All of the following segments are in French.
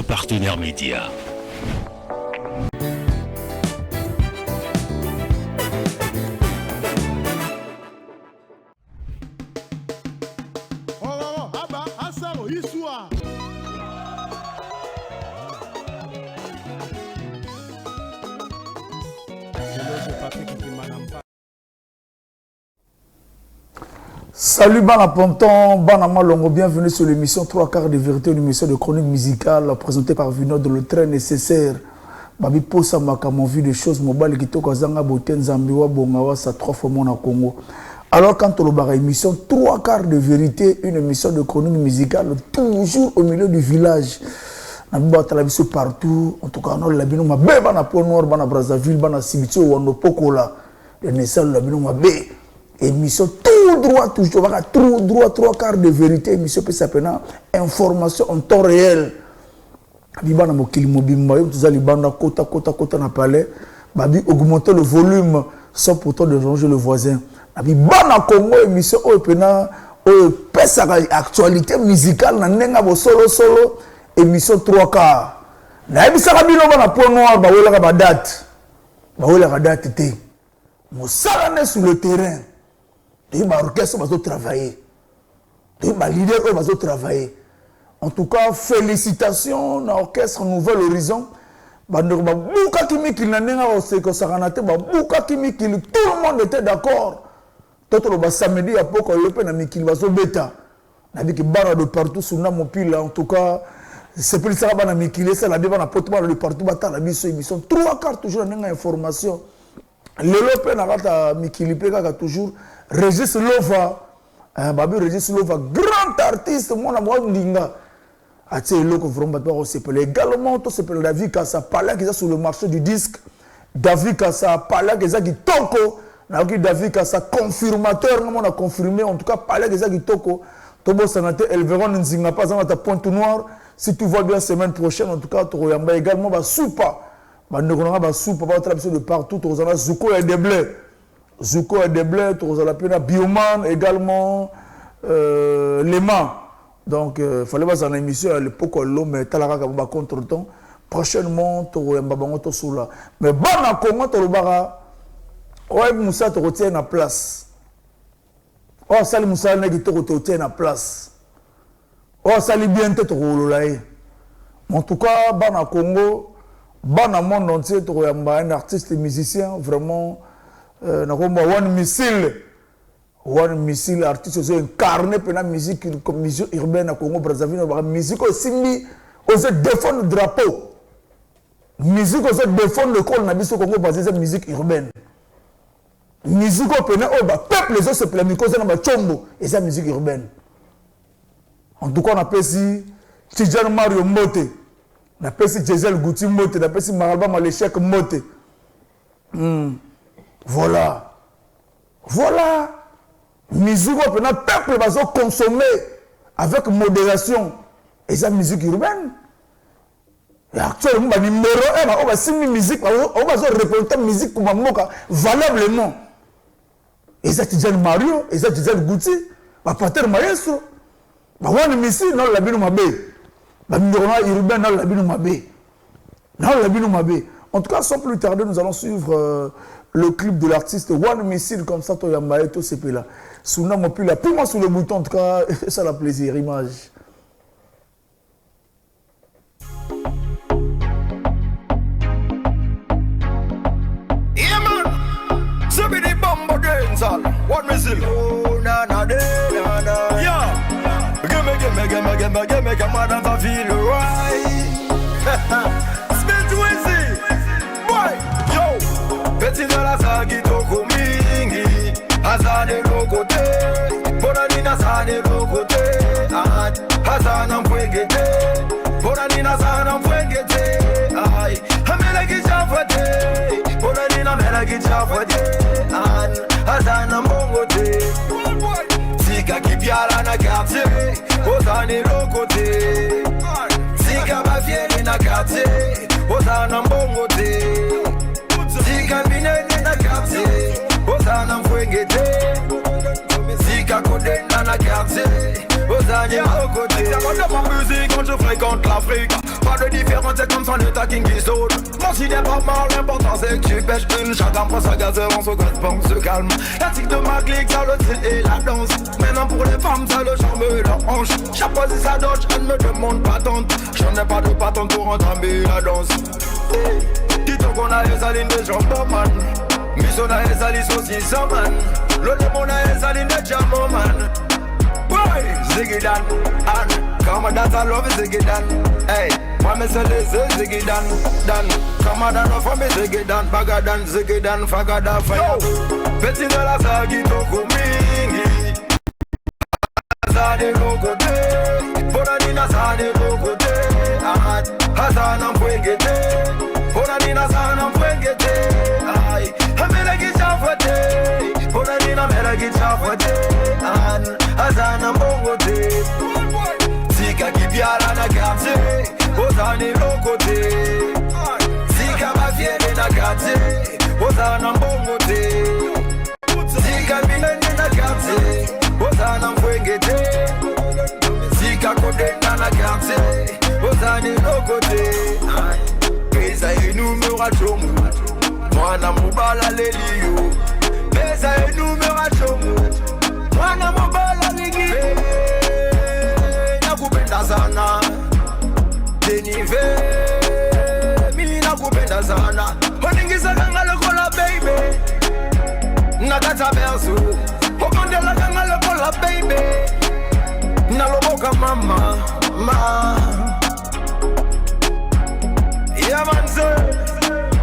partenaire média. Salut Bana Ponton, Bana Malongo, bienvenue sur l'émission 3 quarts de vérité, une émission de chronique musicale présentée par Vino de le train nécessaire. Babi Posa Makama, vu des choses mobiles qui toquent à Zanga Boten, Zambiwa, Bongawa, ça 3 fois mon Congo. Alors quand on a émission 3 quarts de vérité, une émission de chronique musicale, toujours au milieu du village. Nabiba Talabiso partout, en tout cas, on a l'abino ma bé, Bana Pont Noir, Bana Brazzaville, Bana Sibitio, Wando Pokola, le Nessal, l'abino ma bé. Émission tout droit, toujours, tout droit, 3 quarts de vérité, émission peut s'appeler information en temps réel. Biba na mokili mobimba, tout ça, libanda, kota na palais, babi augmenter le volume sans pourtant déranger le voisin. Biba na Congo, émission, pena, pesa actualité musicale, na nenga bo solo, émission 3 quarts. Na émission kabino na Pont Noir, ba date te. Moussalane sur le terrain. Les orchestres vont travailler. Les leaders vont travailler. En tout cas, félicitations à l'orchestre Nouvel Horizon. Tout le monde était d'accord. Tout le samedi, à peu près, il va se bêta. On a dit que barre de partout sur mon pile. En tout cas, c'est plus ça, on a mis qu'il est ça, la débat de partout. Ils sont 3 quarts toujours dans l'information. L'Europe a toujours Régis Lova, Babi Régis Lova, grand artiste, mon amour Ndinga. Également, tout s'appelle David Kassa, Pala qui est sur le marché du disque. David Kassa, Pala qui est Toko. David Kassa, confirmateur, on a confirmé, en tout cas, Pala qui est Toko. Tobo Sanate, Elveron Nzinga, pas à Pointe Noire. Si tout va bien, semaine prochaine, en tout cas, tu auras également Soupa. Soupa, de partout, tu auras Zuko et Deblé. Zuko et Deblé, tu auras la Bioman également, Lema. Donc, il fallait pas en émission à l'époque, l'homme est à la contre-temps. Prochainement, tu auras un sous là. Mais bon, à Congo, tu auras ouais, Moussa, tu retiens la place. Oh, Sali Moussa, tu retiens la place. Oh, Sali bien, tu auras en tout cas, bon, à Congo, bon, à monde entier, tu auras un artiste et musicien, vraiment. One Missile, artiste qui incarné la musique urbaine à Congo Brazzaville, la musique aussi osé défendre le drapeau. Musique osé défendre le corps de Congo basé sur la musique urbaine. Musique au peuple les autres se plaignent cause de la chombo et c'est la musique urbaine. En tout cas, on appelle ici Tidjane Mario Mote, on appelle ici Gisèle Gouti Mote, on appelle ici Maralba Maléchek Mote. Voilà. Voilà. Musique, le peuple va consommer avec modération. Et c'est la musique urbaine. Et actuellement, numéro 1, on va signer musique, on va répondre la musique comme valablement. Et c'est Tidjane Mario, et c'est Gisèle Gouti, Pater Maestro, One Missile, non, la bino mabé. Numéro 1 urbain, non, la bino mabé. Non, la bino mabé. En tout cas, sans plus tarder, nous allons suivre le clip de l'artiste One Missile, comme ça, toi, Yambaye, tout ce pays là. Sous nom, puis là, pour moi, sur le bouton, en tout cas, ça la plaisir, image. Yeah, man! So be the bomb against all. One Missile. Oh, na, yeah! Give me, come on, I feel right. Spit Wizzy! Boy, yo! Petit dans la saga, toko mingi. Azane lokote. Bonanina zane lokote. Hazana mwengete. Bonanina zana mwengete. Ay, hamela kichafate. Bonanina mela kichafate. Hazana mbongote. Sika kipiala na quartier. Ozane lokote. Sika bafieni na quartier. Ozana mbongote. Sika bineni na quartier. Ozana mwengete. Sika kodena na quartier. Ozane lokote. C'est pas de ma musique quand je fréquente l'Afrique. Pas de différence, c'est comme son état King qui saute. Mon si n'est pas mal, l'important c'est que tu pêches une. Chacun prend sa gaz, on se gosse, on se calme. La tic de ma clique, ça le style et la danse. Maintenant pour les femmes, ça le charme et la hanche. Chaque fois si ça dodge, elle me demande patente. J'en ai pas de patente pour entamer la danse. Dis-toi qu'on a les salines de jambon man. Mission a les salines saucisses man. Le lemon a les salines de jamon man. Boy, Ziggy Dan, and come on dance, I love Ziggy Dan. Hey, moi me say Ziggy Dan, Dan. Come on dance for me Ziggy Dan, Bagadan, Ziggy Dan, Fagada fire. Petit de la sagi toko mingi. Zade lokote, Bonanina zade lokote. Ahat, Hazana mwengete, Bonanina zana mwengete. Ay, Hamela gichafate, Bonanina mela gichafate. An, Hazana mbongote. Sika kibiara na quartier, Ozane lokote. Sika mafiene na quartier, Ozana mbongote. Sika binene na quartier, Ozana mwengete. Sika kodena na quartier, Ozane lokote. Pesa inu chomu, mwana mubala leliyo. Pesa inu chomu, mwana mubala ligi. Nakupenda sana, Denive. Mimi nakupenda sana, oningisa kangalo kola baby. Nakata berso, okondela kangalo kola baby. Naloboka mama, ma. Yeah man sir,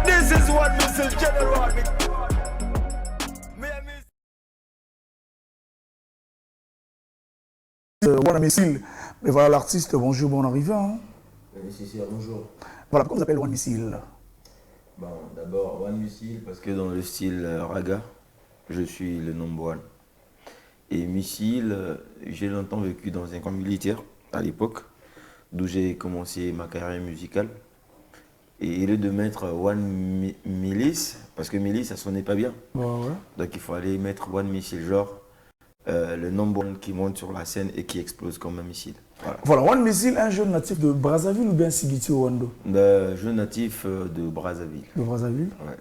this is what Mrs. General Wan Missile, mais voilà l'artiste, bonjour, bon arrivée. Hein. Bonjour. Voilà, pourquoi vous appelez Wan Missile? Bon, d'abord, Wan Missile, parce que dans le style raga, je suis le number one. Et Missile, j'ai longtemps vécu dans un camp militaire à l'époque, d'où j'ai commencé ma carrière musicale. Et il est de mettre One Milice, parce que Milice, ça sonnait pas bien. Ouais. Donc il fallait mettre One Missile, genre le number one qui monte sur la scène et qui explose comme un missile. Voilà, Wan Missile, un jeune natif de Brazzaville ou bien Sibiti au Wando? Un jeune natif de Brazzaville. De Brazzaville? Ouais.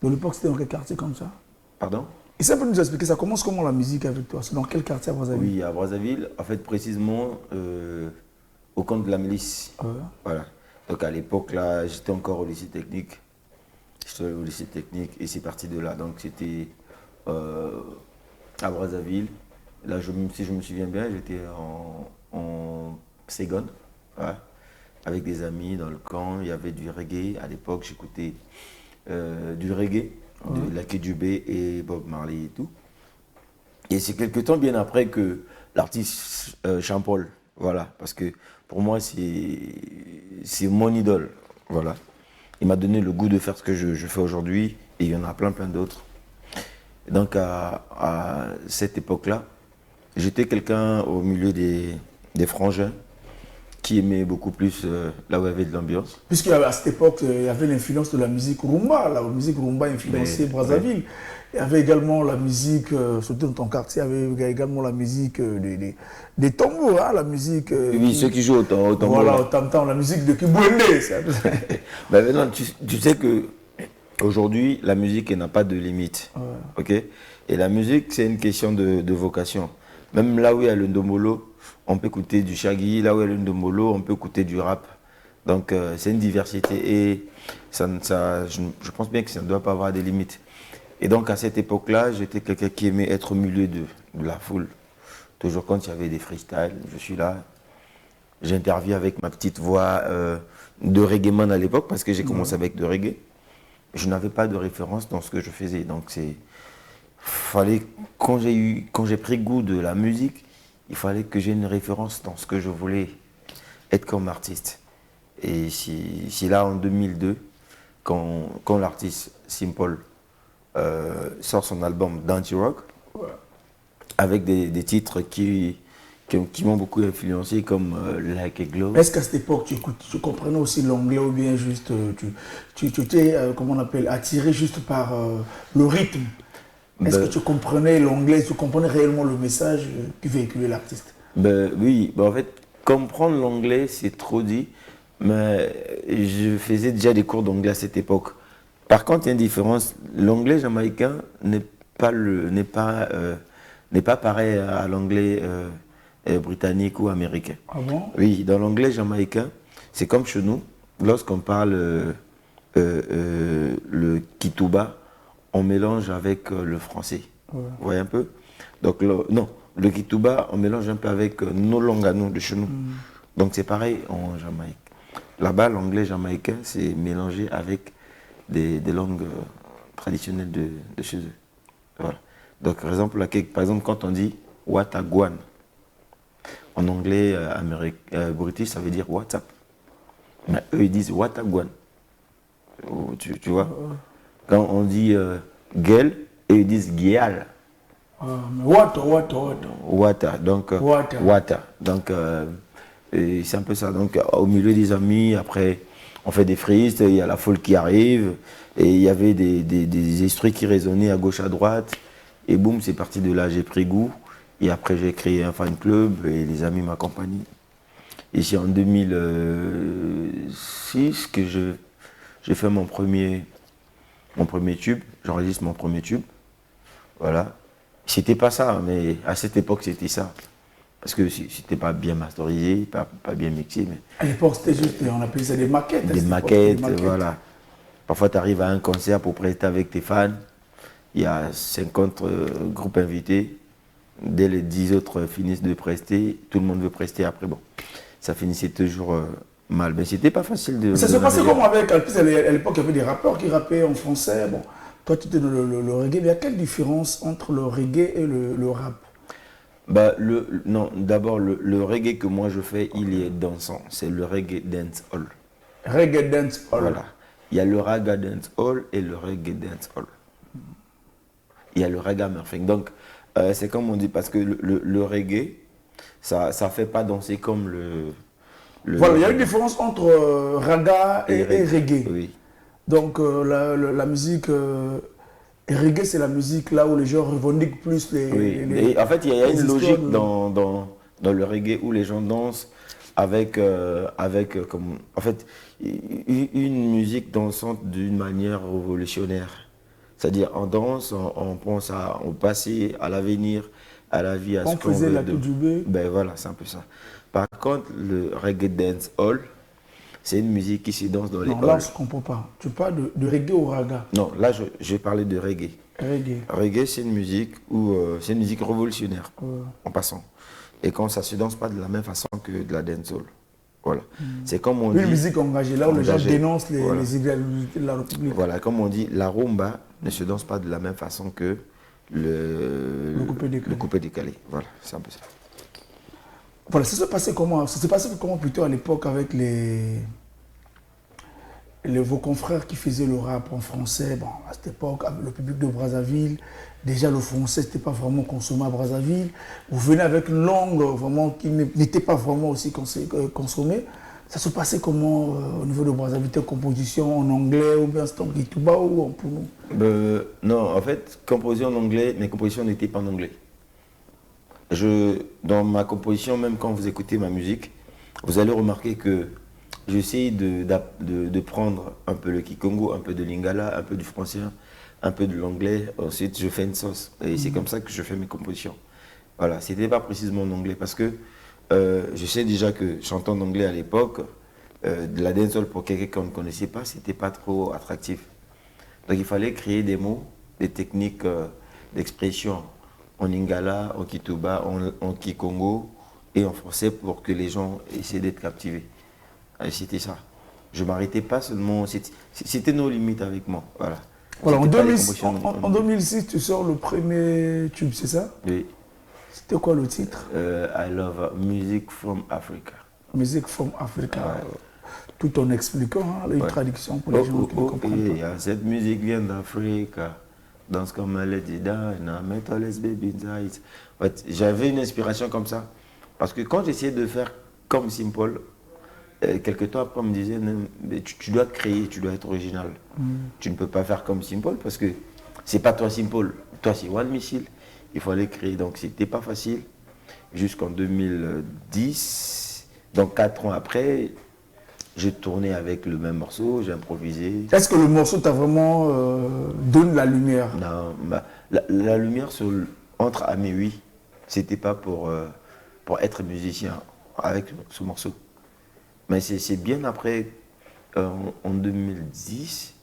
De l'époque, c'était dans quel quartier comme ça? Pardon? Et ça peut nous expliquer, ça commence comment la musique avec toi? C'est dans quel quartier à Brazzaville? Oui, à Brazzaville, en fait précisément au camp de la milice. Ouais. Voilà. Donc à l'époque là, j'étais encore au lycée technique. J'étais au lycée technique et c'est parti de là. Donc c'était à Brazzaville. Là, si je me souviens bien, j'étais en Ségone, ouais, avec des amis dans le camp. Il y avait du reggae. À l'époque, j'écoutais du reggae, de Lucky Dube et Bob Marley et tout. Et c'est quelque temps bien après que l'artiste Jean-Paul, voilà, parce que pour moi, c'est mon idole, voilà. Il m'a donné le goût de faire ce que je fais aujourd'hui et il y en a plein d'autres. Donc à cette époque-là, j'étais quelqu'un au milieu des frangins qui aimait beaucoup plus là où il y avait de l'ambiance. Puisqu'à cette époque, il y avait l'influence de la musique rumba. La musique rumba influençait Brazzaville. Il y avait également la musique, surtout dans ton quartier, il y avait également la musique des tambours, hein, la musique... oui, ceux qui jouent au tambour. Voilà, au tam-tam, la musique de Kibouende. Ben maintenant, tu sais que aujourd'hui, la musique n'a pas de limite. Ouais. Okay? Et la musique, c'est une question de vocation. Même là où il y a le ndombolo, on peut écouter du shaggy. Là où il y a le ndombolo, on peut écouter du rap. Donc, c'est une diversité. Et je pense bien que ça ne doit pas avoir des limites. Et donc, à cette époque-là, j'étais quelqu'un qui aimait être au milieu de la foule. Toujours quand il y avait des freestyles, je suis là. J'interviens avec ma petite voix de reggae man à l'époque, parce que j'ai commencé avec de reggae. Je n'avais pas de référence dans ce que je faisais. Donc, quand j'ai pris goût de la musique, il fallait que j'ai une référence dans ce que je voulais être comme artiste. Et c'est là, en 2002, quand l'artiste Simple sort son album Dante Rock, avec des titres qui m'ont beaucoup influencé, comme Like a Glow. Est-ce qu'à cette époque, tu comprenais aussi l'anglais ou bien juste tu étais, comment on appelle, attiré juste par le rythme? Est-ce que tu comprenais l'anglais, tu comprenais réellement le message que véhiculait l'artiste? Oui, en fait, comprendre l'anglais, c'est trop dit. Mais je faisais déjà des cours d'anglais à cette époque. Par contre, il y a une différence. L'anglais jamaïcain n'est pas pareil à l'anglais britannique ou américain. Ah bon? Oui, dans l'anglais jamaïcain, c'est comme chez nous. Lorsqu'on parle le kituba, on mélange avec le français. Ouais. Vous voyez un peu? Donc, non, le kituba, on mélange un peu avec nos langues à nous, de chez nous. Donc, c'est pareil en Jamaïque. Là-bas, l'anglais jamaïcain, c'est mélangé avec des langues traditionnelles de chez eux. Voilà. Donc, par exemple, quand on dit Watagwan, en anglais british, ça veut dire WhatsApp. Mais eux, ils disent Watagwan. Tu vois? Quand on dit Gel, eux, ils disent Gial. Wata. Donc, Wata. Donc, c'est un peu ça. Donc, au milieu des amis, après, on fait des frises, il y a la foule qui arrive, et il y avait des instruments qui résonnaient à gauche, à droite, et boum, c'est parti de là, j'ai pris goût, et après, j'ai créé un fan club, et les amis m'accompagnent. Et c'est en 2006 que j'ai fait mon premier tube, j'enregistre mon premier tube, voilà. C'était pas ça, mais à cette époque, c'était ça. Parce que c'était pas bien masterisé, pas bien mixé. Mais à l'époque, c'était juste, on appelait ça des maquettes. Des maquettes, voilà. Parfois, tu arrives à un concert pour prester avec tes fans. Il y a 50 groupes invités. Dès les 10 autres finissent de prester, tout le monde veut prester après. Bon, ça finissait toujours mal. Mais c'était pas facile de... Ça se passait comment avec... À l'époque, il y avait des rappeurs qui rappaient en français. Bon, toi, tu étais dans le reggae. Mais il y a quelle différence entre le reggae et le rap? Bah, non, d'abord, le reggae que moi je fais, il est dansant. C'est le reggae dance hall. Reggae dance hall. Voilà. Il y a le raga dance hall et le reggae dance hall. Il y a le raga murphing. Donc, c'est comme on dit, parce que le reggae, ça fait pas danser comme le voilà, il y a une différence entre raga et reggae. Oui. Donc, la musique... reggae, c'est la musique là où les gens revendiquent plus et en fait, il y a une logique dans le reggae où les gens dansent avec en fait, une musique dansante d'une manière révolutionnaire. C'est-à-dire, on danse, on pense au passé, à l'avenir, à la vie, à ce qu'on veut. On faisait la Toujubé. Ben voilà, c'est un peu ça. Par contre, le reggae dance hall, c'est une musique qui se danse dans les halls. Non, là, je ne comprends pas. Tu parles de reggae ou raga? Non, là, je parlais de reggae. Reggae, c'est une musique c'est une musique révolutionnaire, en passant. Et quand ça ne se danse pas de la même façon que de la dancehall. Voilà. C'est comme on dit... Une musique engagée, là où les gens dénoncent les idéologies de la République. Voilà, comme on dit, la rumba ne se danse pas de la même façon que le coupé décalé. Voilà, c'est un peu ça. Voilà, ça s'est passé comment? Ça s'est passé comment plutôt à l'époque avec vos confrères qui faisaient le rap en français? Bon, à cette époque, le public de Brazzaville, déjà le français, c'était pas vraiment consommé à Brazzaville. Vous venez avec une langue vraiment qui n'était pas vraiment aussi consommée. Ça se passait comment au niveau de Brazzaville? Tes compositions en anglais ou bien c'était en Kituba ou en Pounou? Non, en fait, composition en anglais, mes compositions n'étaient pas en anglais. Dans ma composition, même quand vous écoutez ma musique, vous allez remarquer que j'essaie de prendre un peu le kikongo, un peu de lingala, un peu du français, un peu de l'anglais. Ensuite, je fais une sauce. Et c'est comme ça que je fais mes compositions. Voilà, c'était pas précisément en anglais parce que je sais déjà que chantant en anglais à l'époque, de la dancehall pour quelqu'un qu'on ne connaissait pas, c'était pas trop attractif. Donc il fallait créer des mots, des techniques d'expression en lingala, en kituba, en kikongo et en français pour que les gens essaient d'être captivés. C'était ça. Je ne m'arrêtais pas seulement, c'était nos limites avec moi. Voilà. Voilà, en 2006, tu sors le premier tube, c'est ça? Oui. C'était quoi le titre? I Love Music from Africa. Music from Africa. Ouais. Tout en expliquant, une traduction pour les gens qui ne comprennent pas. Cette musique vient d'Afrique. Danse comme Lady Diana, metal les baby eyes. J'avais une inspiration comme ça. Parce que quand j'essayais de faire comme Simple, quelques temps après, on me disait, tu dois créer, tu dois être original. Tu ne peux pas faire comme Simple parce que c'est pas toi Simple. Toi, c'est One Missile. Il fallait créer. Donc, c'était pas facile. Jusqu'en 2010, donc 4 ans après, j'ai tourné avec le même morceau, j'ai improvisé. Est-ce que le morceau t'a vraiment donné la lumière? Non, la lumière entre amis, oui. C'était pas pour être musicien avec ce morceau. Mais c'est bien après, en 2010,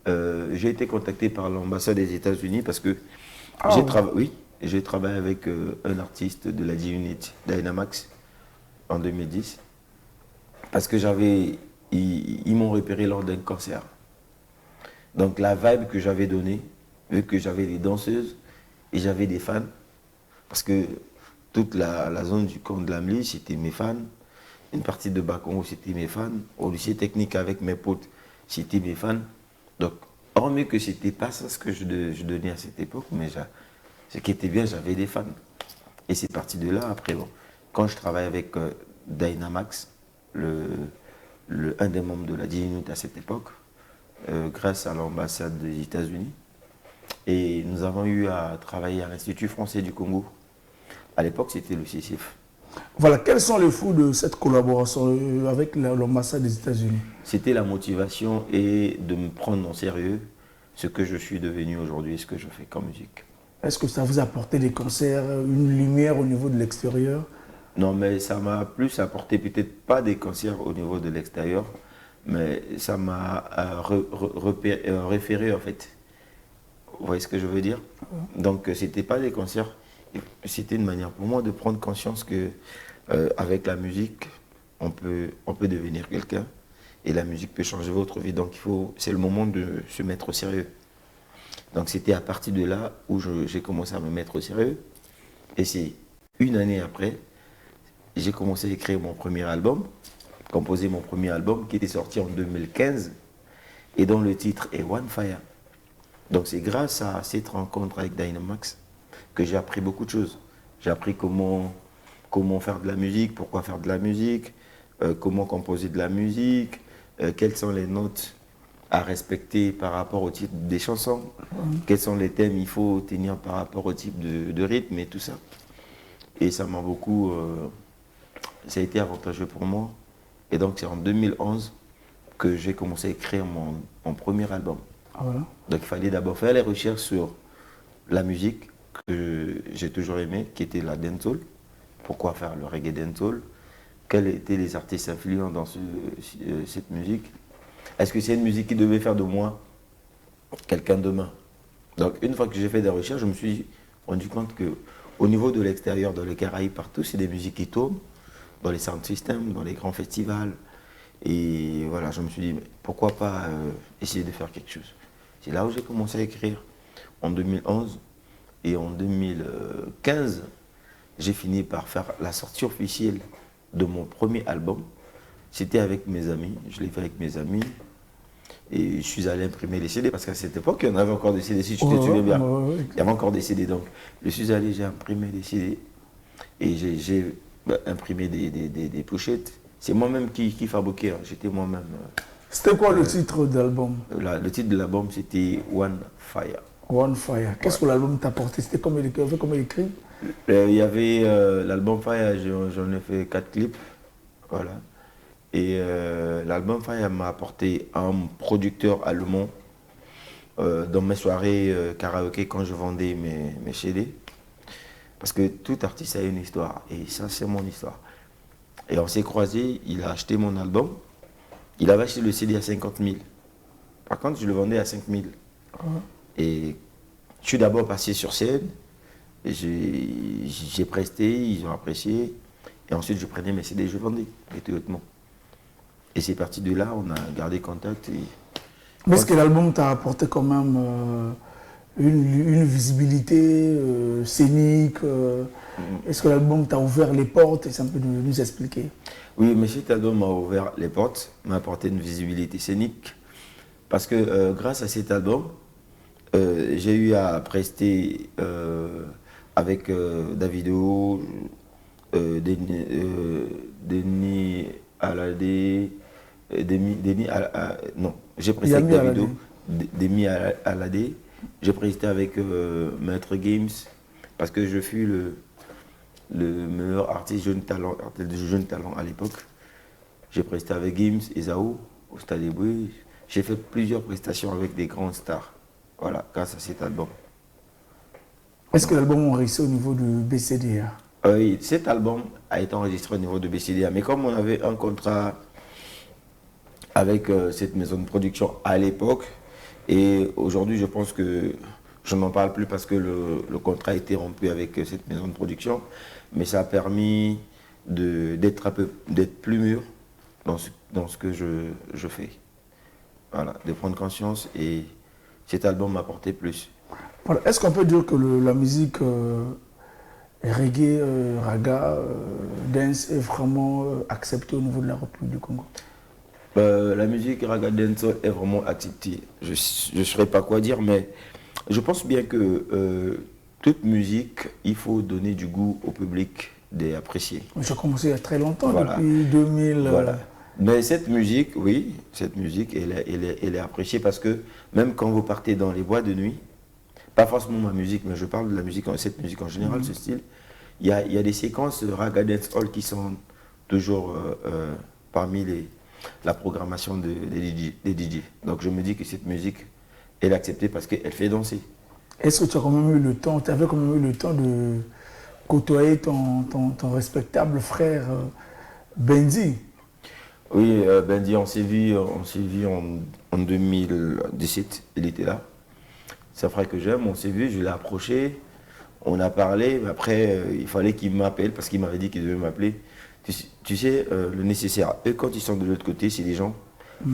j'ai été contacté par l'ambassade des États-Unis parce que j'ai travaillé avec un artiste de la G-Unit, Dynamax, en 2010. Parce que ils m'ont repéré lors d'un concert. Donc la vibe que j'avais donnée, vu que j'avais des danseuses et j'avais des fans, parce que toute la zone du camp de l'Amli, c'était mes fans. Une partie de Bakongo, c'était mes fans. Au lycée technique avec mes potes, c'était mes fans. Donc, hormis que c'était pas ça ce que je donnais à cette époque, mais ce qui était bien, j'avais des fans. Et c'est parti de là. Après, bon, quand je travaille avec Dynamax, un des membres de la DINUT à cette époque, grâce à l'ambassade des États-Unis, et nous avons eu à travailler à l'Institut français du Congo. À l'époque, c'était le CCF. Voilà, quels sont les fruits de cette collaboration avec l'ambassade des États-Unis? C'était la motivation et de me prendre en sérieux ce que je suis devenu aujourd'hui et ce que je fais comme musique. Est-ce que ça vous a apporté des concerts, une lumière au niveau de l'extérieur? Non, mais ça m'a plus apporté, peut-être pas des concerts au niveau de l'extérieur, mais ça m'a référé en fait. Vous voyez ce que je veux dire? Donc, c'était pas des concerts. C'était une manière pour moi de prendre conscience que avec la musique, on peut devenir quelqu'un et la musique peut changer votre vie. Donc c'est le moment de se mettre au sérieux. Donc c'était à partir de là où j'ai commencé à me mettre au sérieux. Et c'est une année après, j'ai commencé à écrire mon premier album, composer mon premier album qui était sorti en 2015 et dont le titre est One Fire. Donc c'est grâce à cette rencontre avec Dynamax que j'ai appris beaucoup de choses. J'ai appris comment faire de la musique, pourquoi faire de la musique, comment composer de la musique, quelles sont les notes à respecter par rapport au titre des chansons, quels sont les thèmes il faut tenir par rapport au type de rythme et tout ça. Et ça m'a beaucoup... ça a été avantageux pour moi. Et donc c'est en 2011 que j'ai commencé à écrire mon premier album. Ah, voilà. Donc il fallait d'abord faire les recherches sur la musique, que j'ai toujours aimé, qui était la dancehall. Pourquoi faire le reggae dancehall? Quels étaient les artistes influents dans cette musique? Est-ce que c'est une musique qui devait faire de moi quelqu'un demain? Donc une fois que j'ai fait des recherches, je me suis rendu compte qu'au niveau de l'extérieur, dans les Caraïbes, partout, c'est des musiques qui tournent, dans les sound systems, dans les grands festivals. Et voilà, je me suis dit, mais pourquoi pas essayer de faire quelque chose? C'est là où j'ai commencé à écrire, en 2011. Et en 2015, j'ai fini par faire la sortie officielle de mon premier album. C'était avec mes amis, je l'ai fait avec mes amis. Et je suis allé imprimer les CD, parce qu'à cette époque, il y en avait encore des CD, si tu te souviens bien. Il y avait encore des CD, donc je suis allé, j'ai imprimé des CD. Et j'ai imprimé des pochettes. C'est moi-même qui fabriquais, hein. J'étais moi-même. C'était quoi le titre de l'album? Le titre de l'album, c'était One Fire. One Fire. Qu'est-ce que l'album t'a apporté? C'était comme écrit? Il y avait l'album Fire, j'en ai fait 4 clips. Voilà. Et l'album Fire m'a apporté un producteur allemand dans mes soirées karaoké quand je vendais mes CD. Parce que tout artiste a une histoire. Et ça, c'est mon histoire. Et on s'est croisés, il a acheté mon album. Il avait acheté le CD à 50 000. Par contre, je le vendais à 5 000. Et je suis d'abord passé sur scène, j'ai presté, ils ont apprécié, et ensuite je prenais mes CD et je vendais gratuitement. Et c'est parti de là, on a gardé contact. Mais est-ce que l'album t'a apporté quand même une visibilité scénique Est-ce que l'album t'a ouvert les portes? Et ça peut nous expliquer? Oui, mais cet album m'a ouvert les portes, m'a apporté une visibilité scénique, parce que grâce à cet album, j'ai eu à prester avec Davido, Denis Aladé, non, j'ai presté avec Davido, Denis Aladé, j'ai presté avec Maître Games, parce que je fus le meilleur artiste jeune talent à l'époque. J'ai presté avec Gims, Esaú, au Stade des Bruits. J'ai fait plusieurs prestations avec des grandes stars. Voilà, grâce à cet album. Est-ce que l'album a réussi au niveau du BCDA? Oui, cet album a été enregistré au niveau de BCDA, mais comme on avait un contrat avec cette maison de production à l'époque, et aujourd'hui je pense que je n'en parle plus parce que le contrat a été rompu avec cette maison de production, mais ça a permis d'être plus mûr dans ce que je fais. Voilà, de prendre conscience, et cet album m'a apporté plus. Voilà. Est-ce qu'on peut dire que la musique reggae, raga, dance est vraiment acceptée au niveau de la République du Congo? La musique raga dancehall est vraiment acceptée. Je ne saurais pas quoi dire, mais je pense bien que toute musique, il faut donner du goût au public d'apprécier. J'ai commencé il y a très longtemps, Voilà. depuis 2000. Voilà. Mais cette musique, oui, cette musique, elle est appréciée parce que même quand vous partez dans les boîtes de nuit, pas forcément ma musique, mais je parle de la musique, cette musique en général, ce style, il y a des séquences raga dancehall qui sont toujours parmi la programmation des DJ. Donc je me dis que cette musique, elle est acceptée parce qu'elle fait danser. Est-ce que tu as quand même eu le temps, tu avais quand même eu le temps de côtoyer ton respectable frère Benzi? Oui, Benzi, on s'est vu en 2017, il était là. C'est un frère que j'aime, on s'est vu, je l'ai approché, on a parlé, mais après il fallait qu'il m'appelle parce qu'il m'avait dit qu'il devait m'appeler. Tu sais, le nécessaire, eux quand ils sont de l'autre côté, c'est des gens,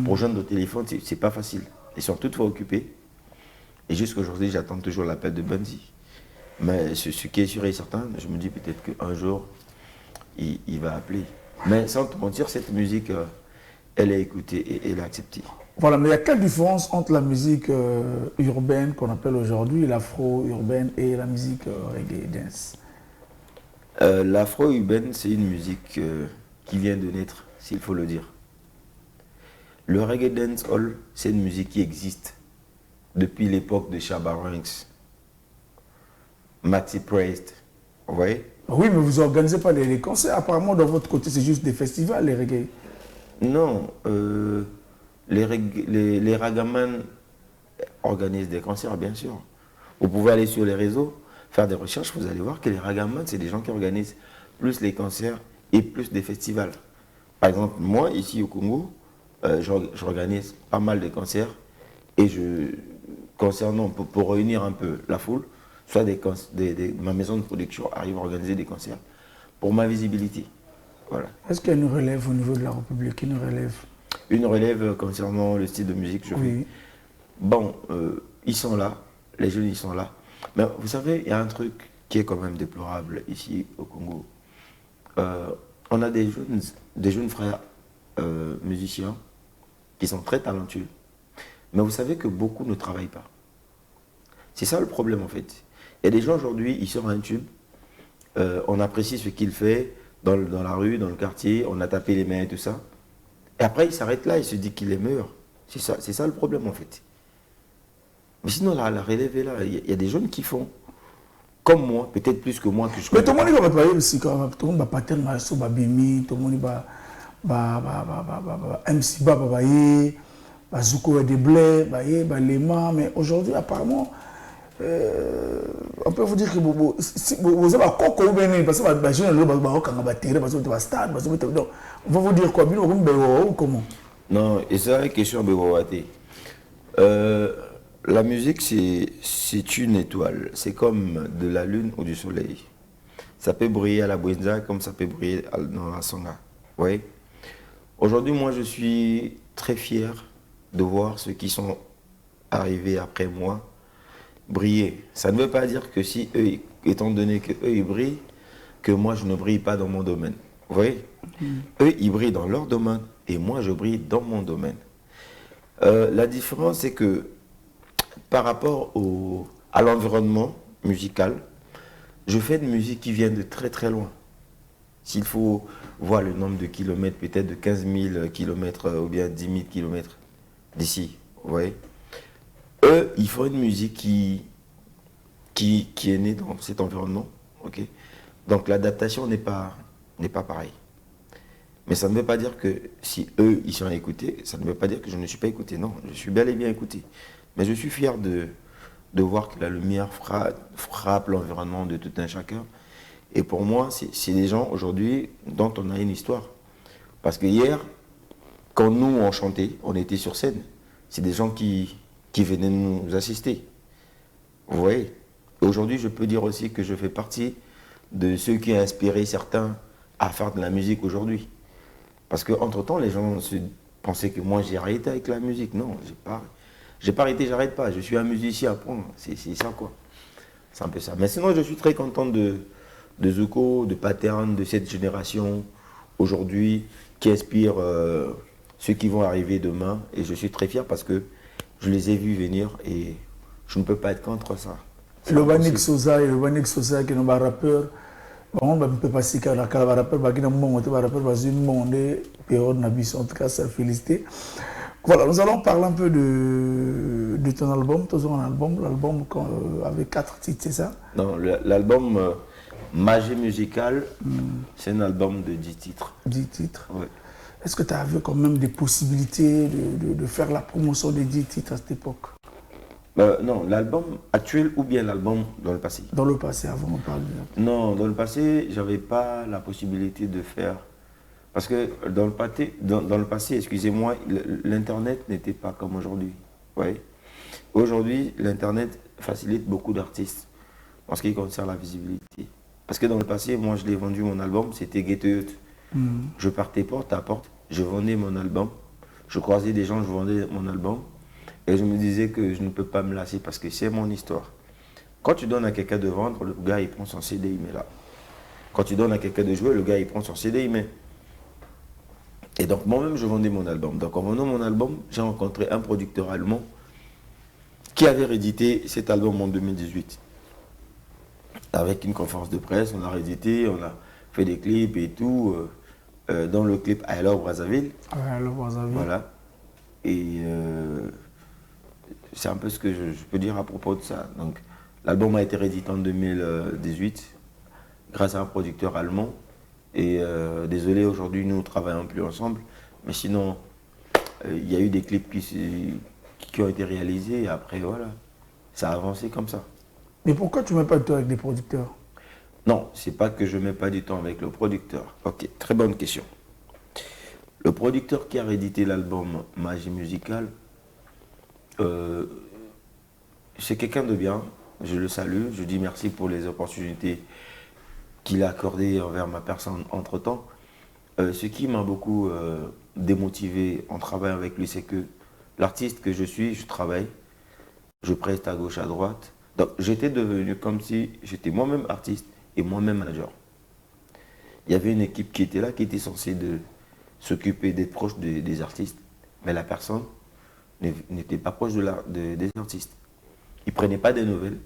pour joindre au téléphone, c'est pas facile. Ils sont toutefois occupés. Et jusqu'à aujourd'hui, j'attends toujours l'appel de Benzi. Mais ce qui est sûr et certain, je me dis peut-être qu'un jour, il va appeler. Mais sans te mentir, cette musique, elle est écoutée et elle est acceptée. Voilà, mais il y a quelle différence entre la musique urbaine qu'on appelle aujourd'hui l'afro-urbaine et la musique reggae dance? L'afro-urbaine, c'est une musique qui vient de naître, s'il faut le dire. Le reggae dancehall, c'est une musique qui existe depuis l'époque de Shabba Ranks, Maxi Priest, vous voyez? Oui, mais vous n'organisez pas les concerts. Apparemment, de votre côté, c'est juste des festivals, les reggae. Non, les ragaman organisent des concerts, bien sûr. Vous pouvez aller sur les réseaux, faire des recherches, vous allez voir que les ragaman, c'est des gens qui organisent plus les concerts et plus des festivals. Par exemple, moi, ici au Congo, j'organise pas mal de concerts et concernant, pour réunir un peu la foule, soit ma maison de production arrive à organiser des concerts pour ma visibilité. Voilà. Est-ce qu'il y a une relève au niveau de la République, Une relève concernant le style de musique que je fais. Bon, ils sont là, les jeunes ils sont là. Mais vous savez, il y a un truc qui est quand même déplorable ici au Congo. On a des jeunes frères musiciens qui sont très talentueux. Mais vous savez que beaucoup ne travaillent pas. C'est ça le problème en fait. Il y a des gens aujourd'hui, ils sortent un tube, on apprécie ce qu'il fait dans la rue, dans le quartier, on a tapé les mains et tout ça. Et après, il s'arrête là, il se dit qu'il est meilleur. C'est ça le problème en fait. Mais sinon, la relève est là. Il y a des jeunes qui font comme moi, peut-être plus que moi. Mais tout le monde va parler aussi, tout le monde va partir sur Babimi, tout le monde va MC Ba, Zuko et des blés, Lema. Mais aujourd'hui, apparemment, on peut vous dire que vous avez un coco ou bien parce que les jeunes vont stade, on va vous dire quoi, ou comment? Non, et c'est la question de Bawate. La musique, c'est une étoile. C'est comme de la lune ou du soleil. Ça peut briller à la Bouenza comme ça peut briller dans la Songa. Oui. Aujourd'hui, moi, je suis très fier de voir ceux qui sont arrivés après moi briller. Ça ne veut pas dire que si eux, étant donné qu'eux, ils brillent, que moi, je ne brille pas dans mon domaine. Vous voyez? Eux, ils brillent dans leur domaine et moi, je brille dans mon domaine. La différence, c'est que par rapport à l'environnement musical, je fais une musique qui vient de très très loin. S'il faut voir le nombre de kilomètres, peut-être de 15 000 kilomètres ou bien 10 000 kilomètres d'ici, vous voyez. Eux, ils font une musique qui est née dans cet environnement, ok. Donc l'adaptation n'est pas pareille. Mais ça ne veut pas dire que si eux, ils sont écoutés, ça ne veut pas dire que je ne suis pas écouté. Non, je suis bel et bien écouté. Mais je suis fier de voir que la lumière frappe l'environnement de tout un chacun. Et pour moi, c'est des gens aujourd'hui dont on a une histoire. Parce que hier, quand nous, on chantait, on était sur scène, c'est des gens qui venaient nous assister. Vous voyez? Aujourd'hui, je peux dire aussi que je fais partie de ceux qui ont inspiré certains à faire de la musique aujourd'hui. Parce qu'entre-temps, les gens se pensaient que moi, j'ai arrêté avec la musique. Non, j'ai pas arrêté, j'arrête pas. Je suis un musicien à point. C'est ça, quoi. C'est un peu ça. Mais sinon, je suis très content de Zuko, de Pattern, de cette génération aujourd'hui qui inspire ceux qui vont arriver demain. Et je suis très fier parce que je les ai vus venir et je ne peux pas être contre ça. Le Vanik Sosa qui est un rappeur. On peut pas si car rappeur qui n'a pas rappeur basé monde période en tout cas ça félicité. Voilà, nous allons parler un peu de ton album, l'album avec 4 titres, c'est ça? Non, l'album Magie musicale, c'est un album de 10 titres. 10 titres. Oui. Est-ce que tu as vu quand même des possibilités de faire la promotion des 10 titres à cette époque? Non, l'album actuel ou bien l'album dans le passé? Dans le passé, avant on parle de... Non, dans le passé, j'avais pas la possibilité de faire... Parce que dans le passé, excusez-moi, l'Internet n'était pas comme aujourd'hui. Ouais. Aujourd'hui, l'Internet facilite beaucoup d'artistes en ce qui concerne la visibilité. Parce que dans le passé, moi, je l'ai vendu mon album, c'était Ghetto. Je partais porte à porte, je vendais mon album, je croisais des gens, je vendais mon album. Et je me disais que je ne peux pas me lasser parce que c'est mon histoire. Quand tu donnes à quelqu'un de vendre, le gars il prend son CD, il met là. Quand tu donnes à quelqu'un de jouer, le gars il prend son CD, il met. Et donc moi-même je vendais mon album. Donc en vendant mon album, j'ai rencontré un producteur allemand qui avait réédité cet album en 2018. Avec une conférence de presse, on l'a réédité, on a fait des clips et tout. Dans le clip I Love Brazzaville. I Love Brazzaville. Voilà. Et... c'est un peu ce que je peux dire à propos de ça. Donc, l'album a été réédité en 2018 grâce à un producteur allemand. Et désolé, aujourd'hui, nous ne travaillons plus ensemble. Mais sinon, il y a eu des clips qui ont été réalisés. Et après, voilà, ça a avancé comme ça. Mais pourquoi tu ne mets pas du temps avec des producteurs? Non, c'est pas que je ne mets pas du temps avec le producteur. Ok, très bonne question. Le producteur qui a réédité l'album Magie musicale, c'est quelqu'un de bien, je le salue, je dis merci pour les opportunités qu'il a accordées envers ma personne entre-temps. Ce qui m'a beaucoup démotivé en travaillant avec lui, c'est que l'artiste que je suis, je travaille, je preste à gauche, à droite. Donc j'étais devenu comme si j'étais moi-même artiste et moi-même manager. Il y avait une équipe qui était là, qui était censée s'occuper d'être proche des artistes, mais la personne n'était pas proche des artistes. Ils ne prenaient pas des nouvelles,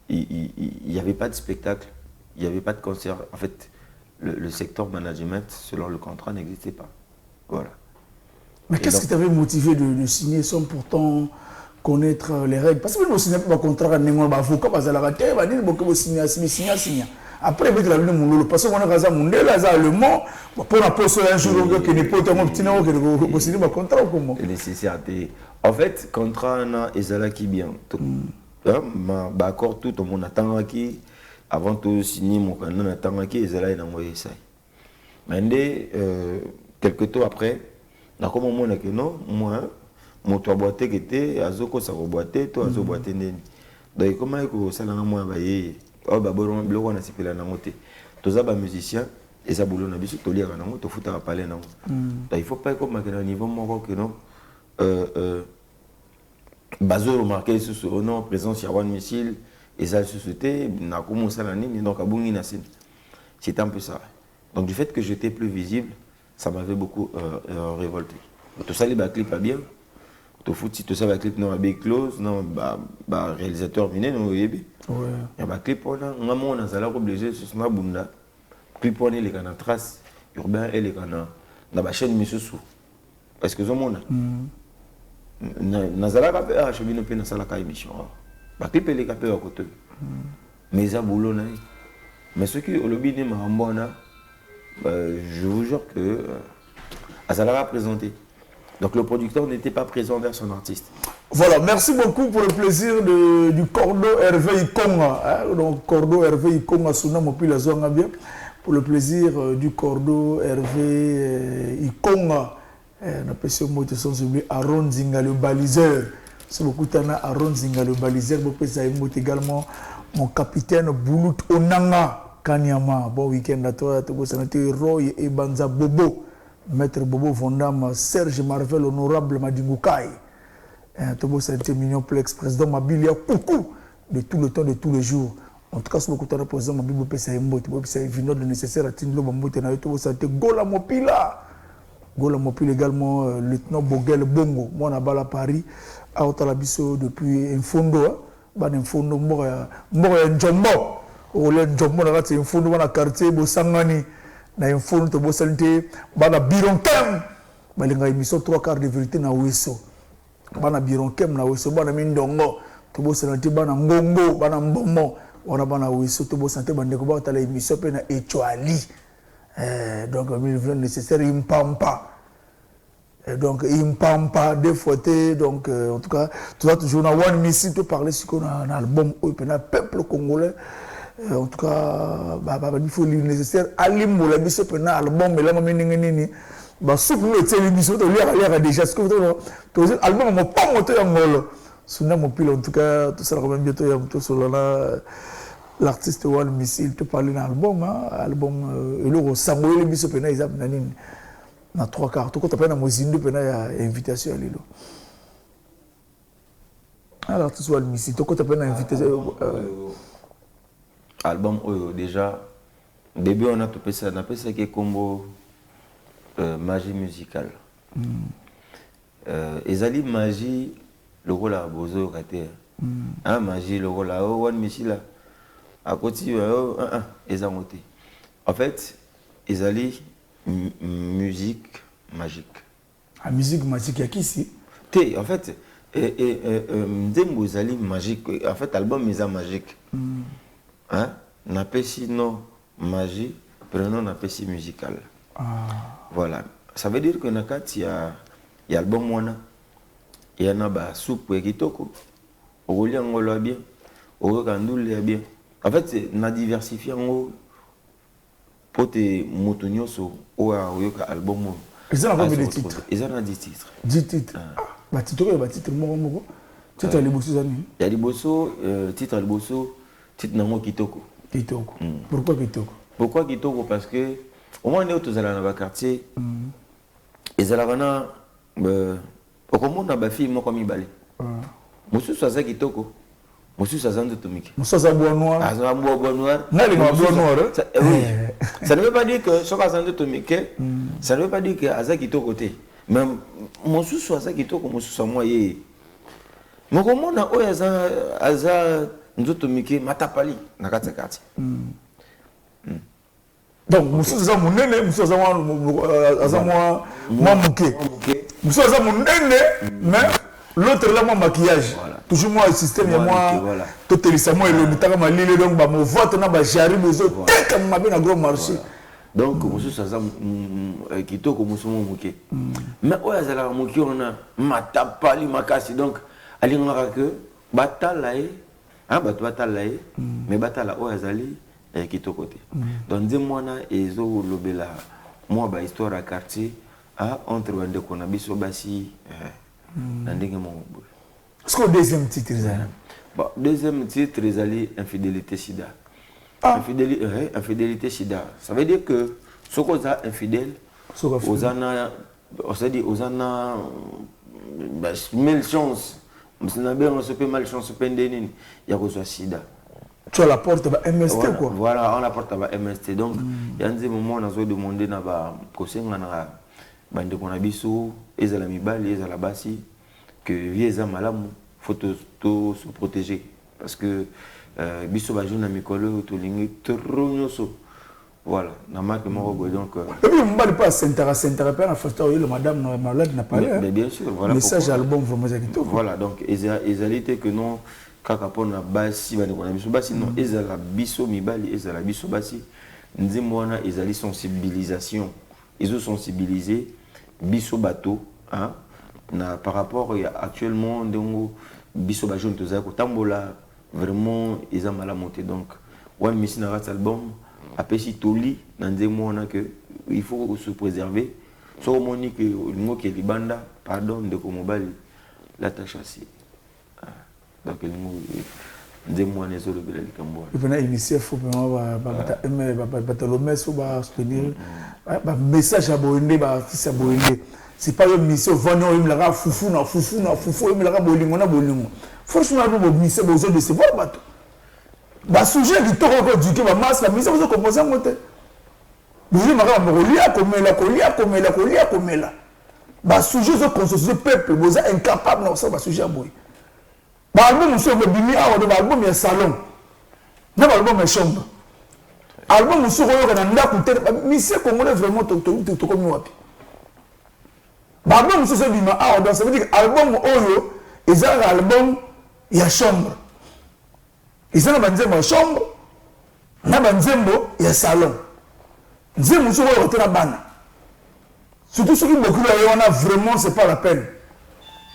il n'y avait pas de spectacle, il n'y avait pas de concert. En fait, le secteur management, selon le contrat, n'existait pas. Voilà. Mais qu'est-ce qui t'avait motivé de signer sans pourtant connaître les règles? Parce que vous signez pas un contrat avec un avocat, parce que vous signez. Après, vous avez dit parce que vous avez dit allemand, pour la poste un jour que n'est pas un petit nom que vous signez un contrat ou comment? En fait, contrat est là qui bien. D'accord, tout le monde attend qui avant de signer mon contrat, attend qui est là et envoyé ça. Mais quelques temps après, na comme on a que non, moi, mon toit boité qui était à Zoko ça boité, toi Zoko boité neni. Donc comment que ça là moi baye, oh bah bon le on a sipé là na moté. Tous ça musicien et ça boulot na biso to lire na moto futa à parler na. Donc il faut pas comme à niveau mon que non. Bazo remarqué sur au nom présence il y a un missile et ça société na comme ça la nini donc à bungi na scène. C'est un peu ça. Donc du fait que j'étais plus visible, ça m'avait beaucoup révolté. Tout ça les clips pas bien. Tout foot si tout ça va clip non à big close non bah réalisateur venu non yébi. Ouais. Il y a clip on a on a ça là obligé sur ma bunda. Clip on les kana trace urbain et les kana na ba chaîne misusu. Parce que zo mona. Na zala ka pe a chebino pe na sala ka émission. Ba clip les ka pe à côté. Mais ça boulot na. Mais ce qui au lobby ni ma mbona je vous jure que ça l'a présenté. Donc le producteur n'était pas présent vers son artiste. Voilà, merci beaucoup pour le plaisir du Cordo Hervé Ikonga. Hein? Donc Cordo Hervé Ikonga, Suna Mopi la Zonga bien. Pour le plaisir du Cordo Hervé Ikonga. On appelle ce mot sans oublier Aaron Zinga le baliseur. C'est beaucoup Tana Aaron Zinga le baliseur. Vous pouvez également mon capitaine Boulout Onanga Kanyama. Bon week-end à toi. Tu Roy et Banza Bobo. Maître Bobo Vondam, Serge Marvel, honorable Madingoukai. Tobo Santé Mignonplex, président Mabilia Poukou, de tout le temps, de tous les jours. En tout cas, ce que tu as président Mabilia Pessaïmbo, tu peux venir de nécessaire à Tindlo Bambote, Tobo Santé Gola Mopila. Gola Mopila également, lieutenant Bogel Bongo, moi on a à Paris, à Otalabiso depuis Infondo, Infondo, Mora Njombo, Olé Njombo, c'est Infondo, dans le quartier, Bosangani. Na info to bosalite bana bironkem balinga émission 3 quarts de vérité na weso bana bironkem na weso bana mindongo to bosalite bana ngongo bana mbombo wana bana weso to bosalite bande ko ba tala émission pe na etoali donc il est nécessaire impampa donc impampa des fois donc en tout cas tu vas toujours na one mission te parler sur un album ou pe na peuple congolais. En tout cas, il faut le nécessaire. Alim la biso pena album mais là ma nini ba soupe le télé biso to lire déjà ce que to album mo pas moto ya ngolo. Suna mo pile en tout cas tout ça quand même bientôt ya moto sur là l'artiste One Missile te parler d'un album album et le Samuel biso pena ils na nini na 3 quarts to ko ta pena mo zindu pena ya invitation à lilo. Alors tout One Missile to ko ta pena invitation album déjà début on a tout ça qui est combo magie musicale ezali magie le rôle à bozo raté hein magie le rôle à One Missile à côté ezamoté en fait ezali musique magique musique magique à qui ici en fait ndembo ezali magique en fait album est magique. Hein? On appelle sinon magie, prenons on appelle si musical. Voilà. Ça veut dire que il y a album wana, il y en a ba soupe et kitoko, au lieu on l'a bien, au kandoul bien. En fait, on a diversifié en pour te motonyoso ou album. Ils ont combien de titres? Ils ont 10 titres. 10 titres. Bah titre moko. Titre les bossos amis. Il y a des bossos, titre les bossos. Titre nango kitoko. Kitoko. Pourquoi kitoko? Pourquoi kitoko? Parce que au moins on est au dans quartier. Et zalabana au comment on a ba fille moi comme ibale. Monsieur ça kitoko. Monsieur ça zando tomike. Monsieur ça bois noir. Ah ça bois noir. Nali bois noir. Oui. Ça ne veut pas dire que ça zando tomike, ça ne veut pas dire que aza kitoko te. Mais monsieur ça kitoko monsieur ça moi yé. Mais comment on a o aza nzoto mike matapali na kati kati. Donc monsieur za munene monsieur za moi muke. Monsieur za munene mais l'autre là moi maquillage. Toujours moi système ya moi to telisa moi le bitaka malile donc ba mo vote na ba jari bezo comme ma bien gros marché. Donc monsieur ça kitoko monsieur muke. Mais oya zala muke on a matapali makasi donc alingaka que batalae batalae mais batala o azali kitoko te. Donc ndemwana ezo lobela moi ba histoire à quartier entre bande ko na biso basi na ndenge mo boy. Est-ce que deuxième titre ezali? Bon, deuxième titre ezali infidélité sida. Infidélité sida. Ça veut dire que ce qu'on a infidèle osana on se dit osana mille chances. On se peut malchance il y a que sida. Tu as la porte à MST voilà, quoi. Voilà, on la porte à MST. Donc il y a des moments où on a demandé na ba kosenga na bande ko na biso ezala mibali ezala basi que vieza malamu faut se protéger parce que biso ba jeune mikolo to lingi tronyoso. Voilà, na marque moko donc et puis on va pas s'intéresser pas à faire le madame malade n'a pas mais bien sûr voilà message album vraiment ça. Voilà donc ezalité que non kaka pona basi bani kona biso basi non ezala biso mibali ezala biso basi Nzemwana ils allaient sensibilisation ils ont sensibilisé biso bateau hein par rapport à actuellement donc biso ba jeune toza ko tambola vraiment ils ont mal à monter donc ouais Miss Narat album après si toli Nzemwana que il faut se préserver so monique le mot qui est libanda pardon de komobali la tâche assez donc le mot Nzemwana sur le bel cambo il venait initier faut vraiment l'OMS ou soutenir message à Boende fils à Boende c'est pas une mission vano il la foufou il la bolingo na bolingo franchement le mission besoin de se voir bateau ba sujet du toro ko duke ba masse la mission vous composer monter vous mara molia komela ba sujet zo constituer peuple vous êtes incapable non ça ba sujet à boy ba album monsieur le bimi a de album ya salon na album ya chambre album monsieur ko na ndako te mission congolais vraiment to comme wapi ba album monsieur se bima a donc ça veut dire album oyo ezala album ya chambre ezala banzembo ya chambre na banzembo ya salon nzembo monsieur ko retourna bana surtout ceux qui beaucoup là vraiment c'est pas la peine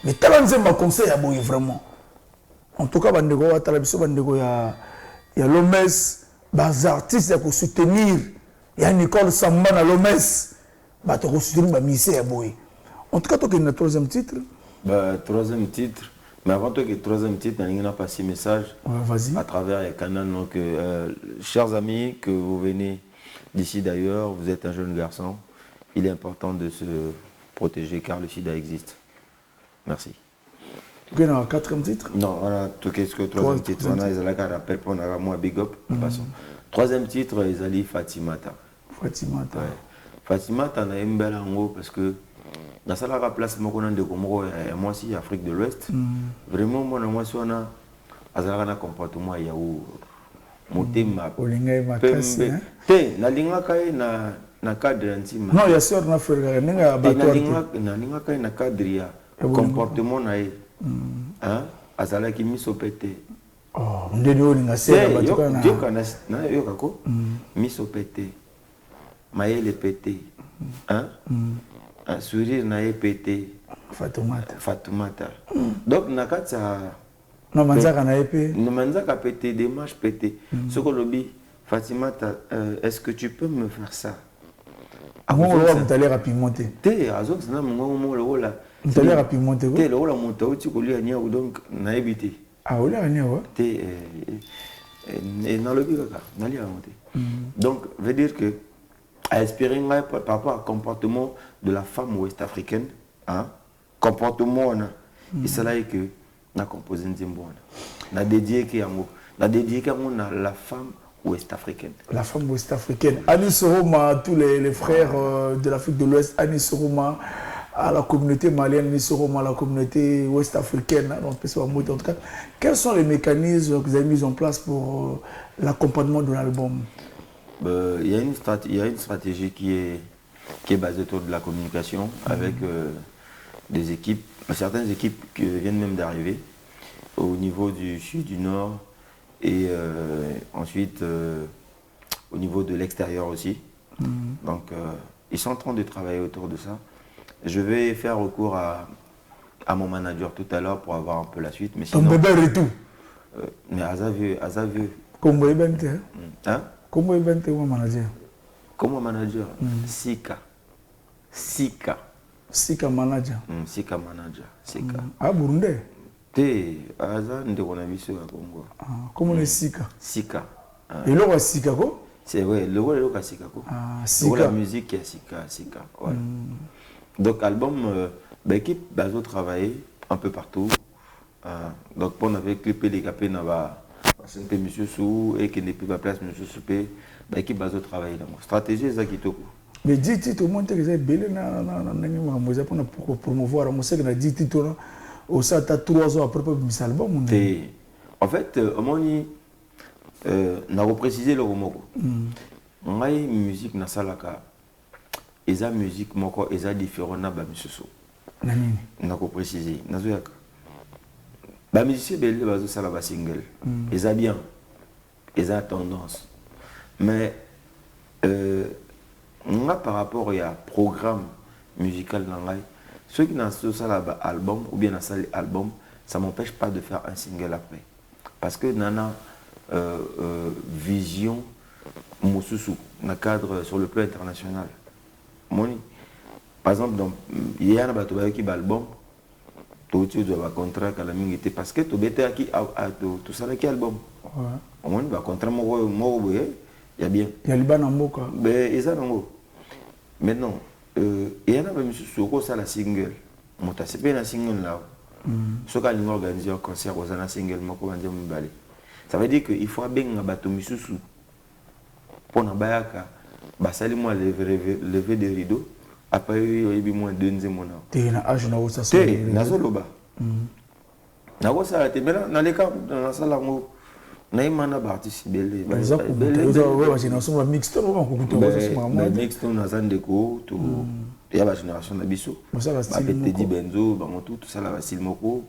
mais tellement nzembo conseil ya boye vraiment en tout cas bandeko wa talabiso bandeko ya l'OMS bas artistes ya ko soutenir ya Nicole Samba na l'OMS ba to ko soutenir ba mission ya boye en tout cas toi qui le troisième titre troisième titre mais avant toi que troisième titre on a passé message à travers les canaux donc chers amis que vous venez d'ici d'ailleurs vous êtes un jeune garçon il est important de se protéger car le sida existe merci. Tu as un quatrième titre? Non, voilà, tout qu'est-ce que troisième titre. On a Isala qui rappelle pour moi big up. Troisième titre, Isali Fatimata. Fatimata. Ouais. Fatimata, on a une belle ango parce que dans ça la place moi de Comoro et moi aussi Afrique de l'Ouest. Vraiment moi si on a Azala na comportement yaou motema. Olinga makasi. Te na linga kai na cadre antima. Non, il y a sûr na frère ninga abattoir. Na linga kai na cadre ya comportement na hein azala ki miso pété oh ndeni olinga sera batuka na yoka na yoka ko miso pété maele pété hein un sourire na pété Fatoumata donc nakatsa no manzaka na épée no manzaka pété démarche pété soko lobi Fatimata est-ce que tu peux me faire ça avant on va t'aller rapidement té azok na mo lo la tu as rapidement te le rôle monté au Tikolia donc n'a évité. Ah oui là n'y a pas. Et dans le biga n'a rien monté. Donc veut dire que à espérer par rapport au comportement de la femme ouest-africaine, hein, comportement on a et c'est là que n'a composé Nzembo n'a dédié qui amour n'a dédié qu'à la femme ouest-africaine. La femme ouest-africaine. Anis Soroma, tous les frères de l'Afrique de l'Ouest, Anis Soroma à la communauté malienne, à la communauté ouest-africaine. En tout cas, quels sont les mécanismes que vous avez mis en place pour l'accompagnement de l'album? Il y a une stratégie qui est basée autour de la communication avec des équipes, certaines équipes qui viennent même d'arriver au niveau du sud, du nord et ensuite au niveau de l'extérieur aussi. Donc ils sont en train de travailler autour de ça. Je vais faire recours à mon manager tout à l'heure pour avoir un peu la suite. Mais sinon, ton bébé retour. Mais Azavieux. Comment est bente? Hein? Comment est bente mon manager? Comment manager? Sika manager. Sika manager. Sika. Ah Burundi? Te Aza ndeko na biso ya Congo. Comment est Sika? Sika. Et là Sika quoi? C'est vrai, le rôle est Sika quoi. Sika. La musique est Sika. Voilà. Donc album, l'équipe bazo travailler un peu partout. Donc on avait clippé les capés nava, c'est un peu monsieur Sou et qui n'est plus pas place monsieur Soupé. L'équipe bazo travailler là. Stratégie c'est ça qui toko. Mais dit tout le monde que j'ai belé na pour promouvoir moi c'est que na dit tout là au ça t'as 3 ans après pour album. En fait on n'a pas précisé le mot. On a une musique na salaka. Et la musique moko eza différent na ba misusu nani nako préciser nazoyaka ba musicien belé bazo sala ba single eza bien eza tendance mais Moi, par rapport à programme musical dans la ceux qui n'ont pas album ou bien dans album, ça ne m'empêche pas de faire un single après. Parce que Nana vision Moussousou, dans le cadre sur le plan international. Par exemple, il y a un album, tu dois avoir un contrat parce que tu as tout ça qui album. On a un contrat, il y a bien. Il y a le ban en mots. Maintenant, il y a un monsieur qui a un single. C'est pas un single là. Ce qui a organisé un concert, il y a un single. Ça veut dire qu'il faut bien un bateau misusu pour na bayaka basali moi lever des rideaux après il y a moins deux mois. Tu es na âge na ça. Tu es na zoloba. Na ko ça te bela na les cas dans la salle ngo na imana participer les. Ouais, génération va mixte on va écouter mixte na zandeko to il y a la génération na biso. Ça va style Petit Benzo bango tout ça là va style moko.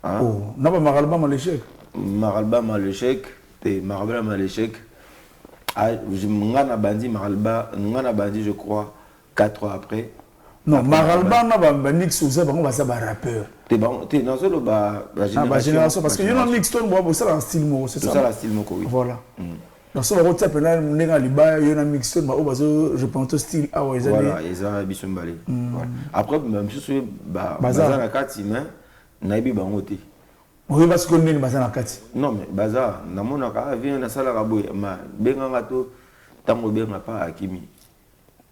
Oh, na ba maralba mal échec. Maralba mal l'échec, t'es Maralba mal l'échec. Ngana bandi Maralba, ngana bandi je crois 4 ans après. Non, Maralba na ba mix ou ça on va ça ba rappeur. T'es dans ce la génération parce que y a un mix ton bois ça en style moko, c'est ça. Ça la style moko oui. Voilà. Dans ce road ça pena nenga liba y a un mix ton ba je pense au style ah ouais voilà, ils ont biso mbalé. Après même je suis bazar na kati mais naibi bangote. Oui, parce que nous sommes dans la carte. Non, mais bazar, dans mon cas, vient dans la salle à boire. Mais bien gato, tant que bien pas à Kimi.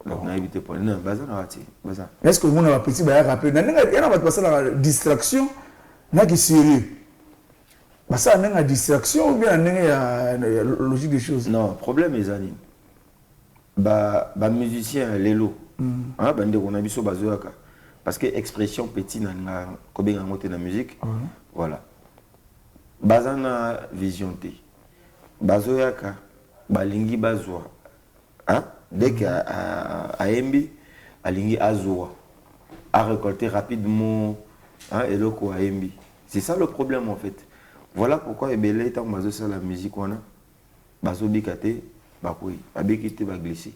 Donc, on a évité pour non, bazar na rati, bazar. Est-ce que vous avez un petit bail rappelé? Il y a pas la distraction, n'a qui sérieux. Bah ça, n'a une distraction ou bien n'a une logique des choses. Non, problème les amis. Bah musicien lélo. Hein, bande on a biso bazoaka. Parce que expression petit na ko bien monter la musique. Voilà. Bazana vision te bazoyaka balingi bazwa hein dès qu'à Embi alingi azwa à récolter rapidement hein et le quoi Embi c'est ça le problème en fait. Voilà pourquoi ebele tant bazo ça la musique on a bazo bikate bakoi abikite ba glisser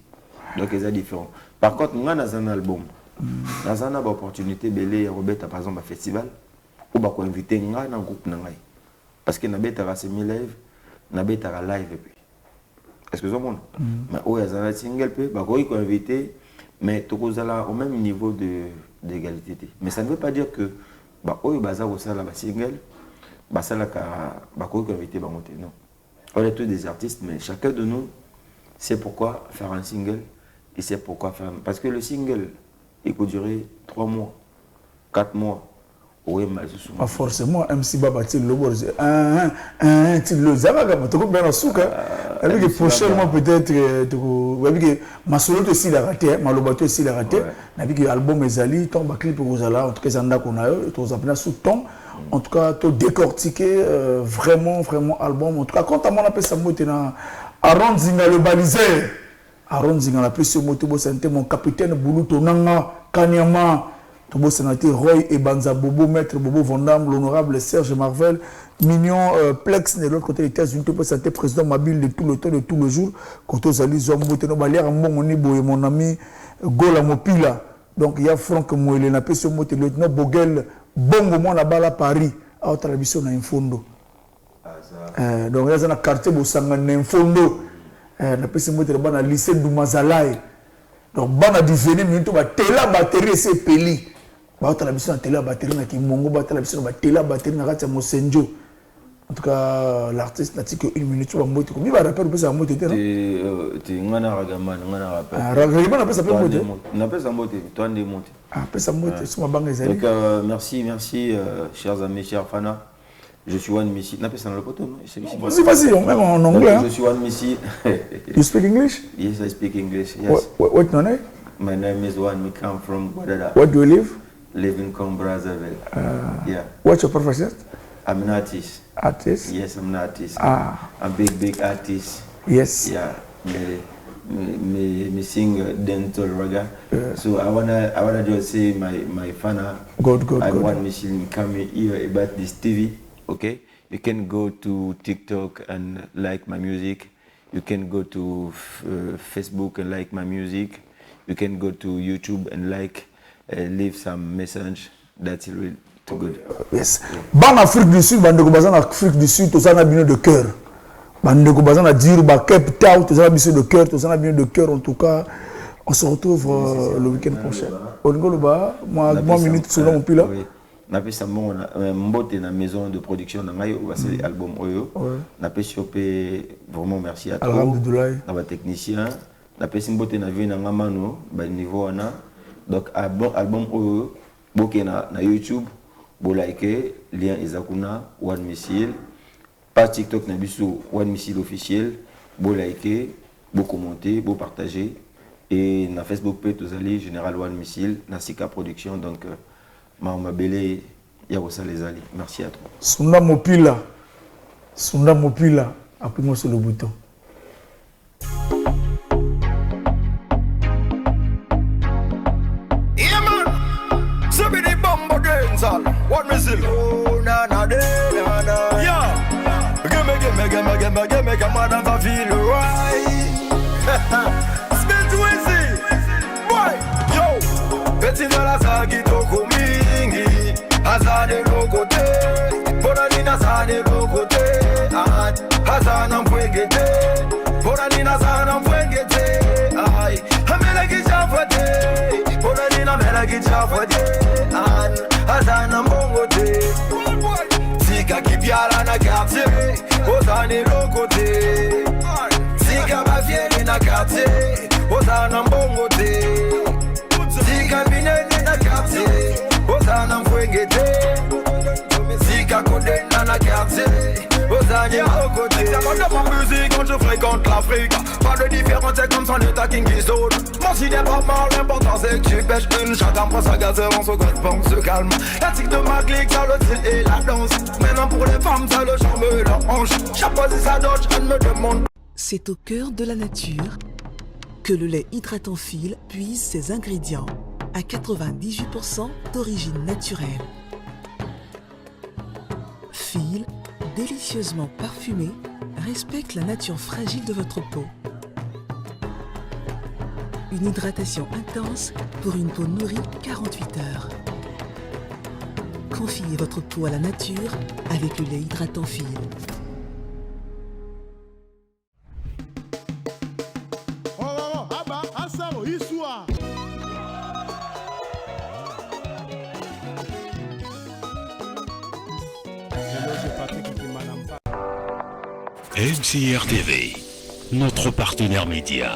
donc c'est différent. Par contre moi dans un album dans un opportunité belé Robert par exemple un festival ou ba ko inviter nga dans groupe na ngai. Parce que nabetara semi live, nabetara live et puis. Est-ce que vous comprenez? Mais oui, il y a un single peu, bah quoi il faut inviter, mais tout au même niveau d'égalité. Mais ça ne veut pas dire que bah oui, bah ça vous ça la single, bah ça la bah quoi il faut inviter bah monter non. On est tous des artistes, mais chacun de nous sait pourquoi faire un single et sait pourquoi faire parce que le single il peut durer 3 mois, 4 mois. Oui, pas forcément MC Baba til le bord til le zamaga to ko bena suka avec que prochainement peut-être avec que ma solo aussi la raté malobato aussi la raté avec que album ezali ton ba clip ozala en tout cas zanda qu'on a to zapena sous ton en tout cas to décortiquer vraiment album en tout cas quand on appelle ça motena Aaron Zinga le baliseur Aaron Zinga la plus moto bo santé mon capitaine Buluto Nanga Kanyama Tobo sénateur Roy et Banza Bobo, Maître Bobo Vandam, l'honorable Serge Marvel, Mignon Plex, de l'autre côté des États-Unis, Tobo santé président mobile de tout le temps, de tout le jour. Quand on s'allie, Zombo, Teno Balière, mon ami Gola Mopila. Donc il y a Franck Mouele, n'a pas ce mot, le lieutenant Bogel, Bongo, mon là-bas à Paris, à autre émission, on a un fondo. Donc il y a un quartier, Bossanga, un fondo. N'a pas ce mot, on a lycée du Mazalaï. Donc, on a divisé, mais on a télé batterie, c'est peli. On a télé batterie, on a mongo télé batterie, on a Mosenjo. En tout cas, l'artiste n'a dit qu'une minute, on va monter. Comment il va rappeler que ça va monter? Tu es un ragaman, un rappel. Ragaman, on appelle ça monter. On appelle ça monter, toi, on démonte. Ah, appelle ça monter, c'est ma banque. Donc, merci, chers amis, chers fans. Je suis One Missy. On appelle ça dans le poteau, non? Vas-y, même en anglais. Je suis One Missy. You speak English? Yes, I speak English. Yes. What's your name? My name is One. We come from Guadalajara. Where do you live? Live in Brazzaville. Yeah. What's your profession? I'm an artist. Artist? Yes, I'm an artist. I'm a big artist. Yes. Yeah. Me sing dental raga. So I wanna just say my fan. Good. I want me to come here about this TV. Okay, you can go to TikTok and like my music. You can go to Facebook and like my music. You can go to YouTube and like, leave some message. That's really too good. Yes. Ban Afrique du Sud, bande ko en Afrique du Sud, tous en abîme de cœur. Bande ko bazan a dire ba Cape Town, tous en abîme de cœur, tous en abîme de cœur en tout cas. On se retrouve le week-end prochain. Moi, minute sur mon pile. Na pe sambo mbote na maison de production na ngai o c'est album oyo. Na pe chopé vraiment merci à toi. Alhamdoulilah. Na ba technicien, na pe simbote na vie na ngamano ba niveau wana. Donc album oyo boke na YouTube, bo like lien ezakuna One Missile. Pas TikTok na biso One Missile officiel, bo like, bo commenter, bo partager et na Facebook pe tozali Général One Missile na Sika Production donc Mama Bele, Yarosa Lezali. Merci à toi. Sunda Mopila, appuie-moi sur le bouton. Yeah man, so be the bomb against all. One missile. Oh na na de na na. Yeah. Give me, come on and feel right. Spin twisty. Boy, yo. Petit dans la saga toko mingi. Azade no kote. Bonanina zade no kote. Hazana mpwengete. Bonanina zana mpwengete. Ay, hamela kichafate. Bonanina mela kichafate. Hazana mbongote. Sika kipiala na quartier. Ozane no kote. Sika bafiere na quartier. Ozana mbongote. Sika binene na quartier. Ozana mpwengete. Sika kodena na quartier. Ozane okote. C'est ma musique quand je fréquente l'Afrique. Pas de différence, c'est comme son état King Gizzard. Mon si n'est pas mal, l'important c'est que tu pêches une. Chacun prend sa gazelle, on se gosse, bon, se calme. La tic de ma clique, ça le style et la danse. Maintenant pour les femmes, ça le charme et la hanche. J'ai posé sa dodge, elle me demande. C'est au cœur de la nature que le lait hydratant Fil puise ses ingrédients à 98% d'origine naturelle. Fil, délicieusement parfumé, respecte la nature fragile de votre peau. Une hydratation intense pour une peau nourrie 48 heures. Confiez votre peau à la nature avec le lait hydratant Fil. MCR TV, notre partenaire média.